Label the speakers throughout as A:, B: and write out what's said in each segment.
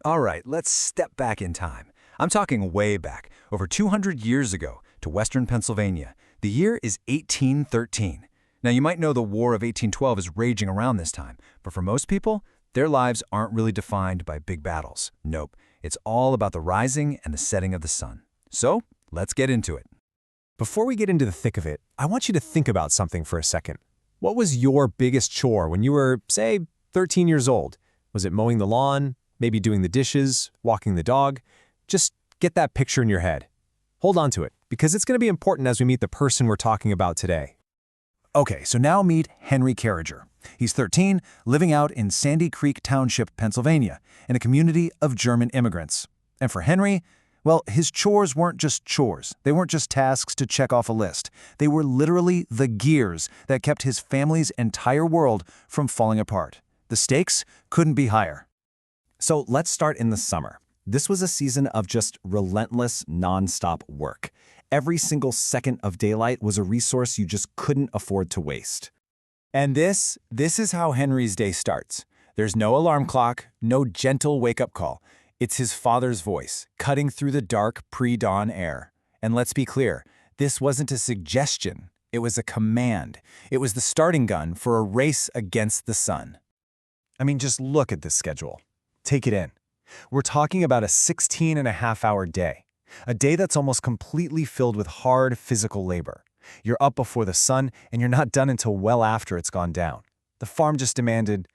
A: All right, let's step back in time. I'm talking way back, over 200 years ago, to western Pennsylvania. The year is 1813. Now, you might know the War of 1812 is raging around this time, but for most people, their lives aren't really defined by big battles. Nope, it's all about the rising and the setting of the sun. So, let's get into it.
B: Before we get into the thick of it, I want you to think about something for a second. What was your biggest chore when you were, say, 13 years old? Was it mowing the lawn, maybe doing the dishes, walking the dog? Just get that picture in your head. Hold on to it, because it's going to be important as we meet the person we're talking about today.
A: Okay, so now meet Henry Carringer. He's 13, living out in Sandy Creek Township, Pennsylvania, in a community of German immigrants. And for Henry, well, his chores weren't just chores. They weren't just tasks to check off a list. They were literally the gears that kept his family's entire world from falling apart. The stakes couldn't be higher.
C: So let's start in the summer. This was a season of just relentless, non-stop work. Every single second of daylight was a resource you just couldn't afford to waste.
D: And this is how Henry's day starts. There's no alarm clock, no gentle wake-up call. It's his father's voice, cutting through the dark pre-dawn air. And let's be clear, this wasn't a suggestion. It was a command. It was the starting gun for a race against the sun.
B: I mean, just look at this schedule. Take it in. We're talking about a 16-and-a-half-hour day. A day that's almost completely filled with hard physical labor. You're up before the sun, and you're not done until well after it's gone down. The farm just demanded,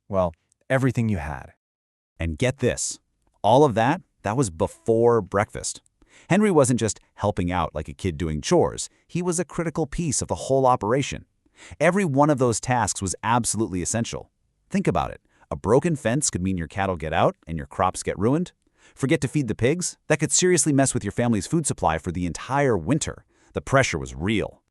B: well, everything you had.
C: And get this, all of that was before breakfast. Henry wasn't just helping out like a kid doing chores. He was a critical piece of the whole operation. Every one of those tasks was absolutely essential. Think about it. A broken fence could mean your cattle get out and your crops get ruined. Forget to feed the pigs? That could seriously mess with your family's food supply for the entire winter. The pressure was real.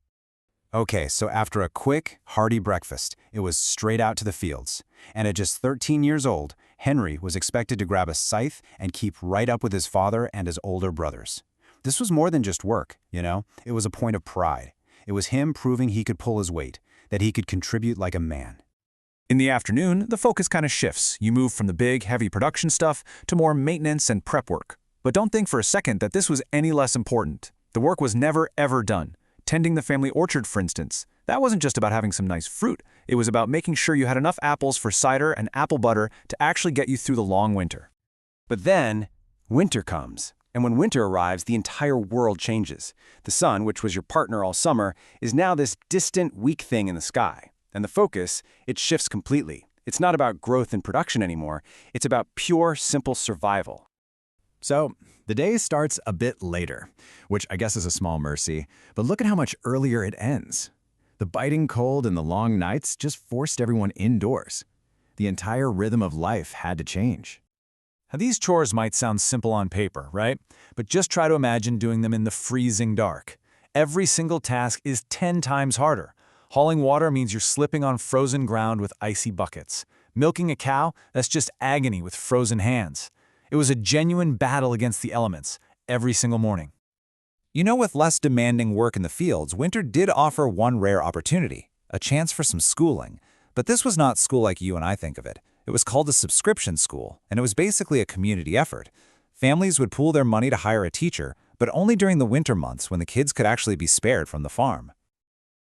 D: Okay, so after a quick, hearty breakfast, it was straight out to the fields. And at just 13 years old, Henry was expected to grab a scythe and keep right up with his father and his older brothers. This was more than just work, you know? It was a point of pride. It was him proving he could pull his weight, that he could contribute like a man. In the afternoon, the focus kind of shifts. You move from the big, heavy production stuff to more maintenance and prep work. But don't think for a second that this was any less important. The work was never, ever done. Tending the family orchard, for instance, that wasn't just about having some nice fruit. It was about making sure you had enough apples for cider and apple butter to actually get you through the long winter. But then, winter comes. And when winter arrives, the entire world changes. The sun, which was your partner all summer, is now this distant, weak thing in the sky. And the focus, it shifts completely. It's not about growth and production anymore. It's about pure, simple survival. So, the day starts a bit later, which I guess is a small mercy, but look at how much earlier it ends. The biting cold and the long nights just forced everyone indoors. The entire rhythm of life had to change. Now, these chores might sound simple on paper, right? But just try to imagine doing them in the freezing dark. Every single task is 10 times harder. Hauling water means you're slipping on frozen ground with icy buckets. Milking a cow, that's just agony with frozen hands. It was a genuine battle against the elements, every single morning. You know, with less demanding work in the fields, winter did offer one rare opportunity, a chance for some schooling. But this was not school like you and I think of it. It was called a subscription school, and it was basically a community effort. Families would pool their money to hire a teacher, but only during the winter months when the kids could actually be spared from the farm.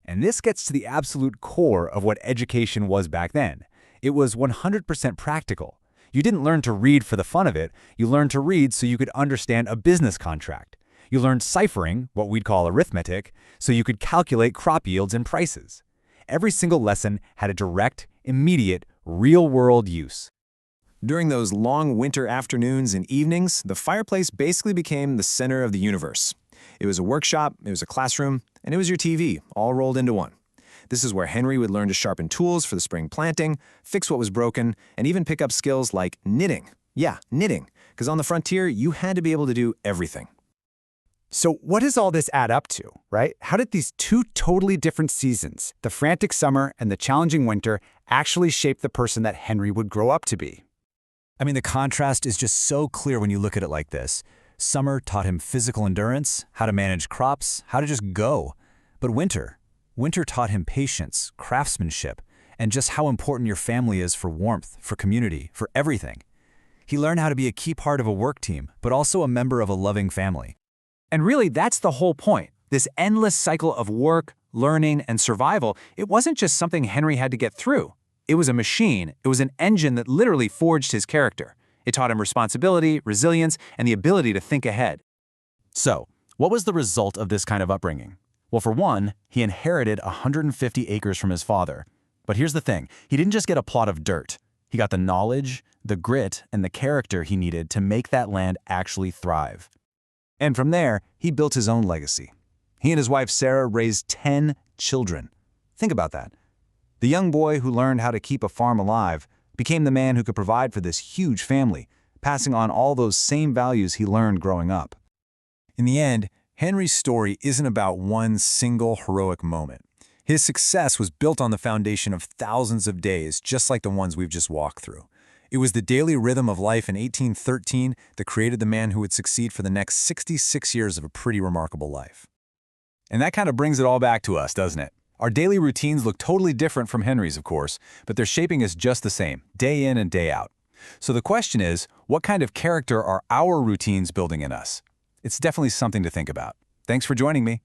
B: And this gets to the absolute core of what education was back then. It was 100% practical. You didn't learn to read for the fun of it. You learned to read so you could understand a business contract. You learned ciphering, what we'd call arithmetic, so you could calculate crop yields and prices. Every single lesson had a direct, immediate, real-world use. During those long winter afternoons and evenings, the fireplace basically became the center of the universe. It was a workshop, it was a classroom, and it was your TV, all rolled into one. This is where Henry would learn to sharpen tools for the spring planting, fix what was broken, and even pick up skills like knitting. Yeah, knitting, because on the frontier, you had to be able to do everything.
D: So what does all this add up to, right? How did these two totally different seasons, the frantic summer and the challenging winter, actually shape the person that Henry would grow up to be?
B: I mean, the contrast is just so clear when you look at it like this. Summer taught him physical endurance, how to manage crops, how to just go. But winter taught him patience, craftsmanship, and just how important your family is for warmth, for community, for everything.
A: He learned how to be a key part of a work team, but also a member of a loving family.
B: And really, that's the whole point. This endless cycle of work, learning, and survival, it wasn't just something Henry had to get through. It was a machine. It was an engine that literally forged his character. It taught him responsibility, resilience, and the ability to think ahead.
A: So, what was the result of this kind of upbringing? Well, for one, he inherited 150 acres from his father. But here's the thing, he didn't just get a plot of dirt. He got the knowledge, the grit, and the character he needed to make that land actually thrive. And from there, he built his own legacy. He and his wife Sarah raised 10 children. Think about that. The young boy who learned how to keep a farm alive became the man who could provide for this huge family, passing on all those same values he learned growing up. In the end, Henry's story isn't about one single heroic moment. His success was built on the foundation of thousands of days, just like the ones we've just walked through. It was the daily rhythm of life in 1813 that created the man who would succeed for the next 66 years of a pretty remarkable life. And that kind of brings it all back to us, doesn't it? Our daily routines look totally different from Henry's, of course, but they're shaping us just the same, day in and day out. So the question is, what kind of character are our routines building in us? It's definitely something to think about. Thanks for joining me.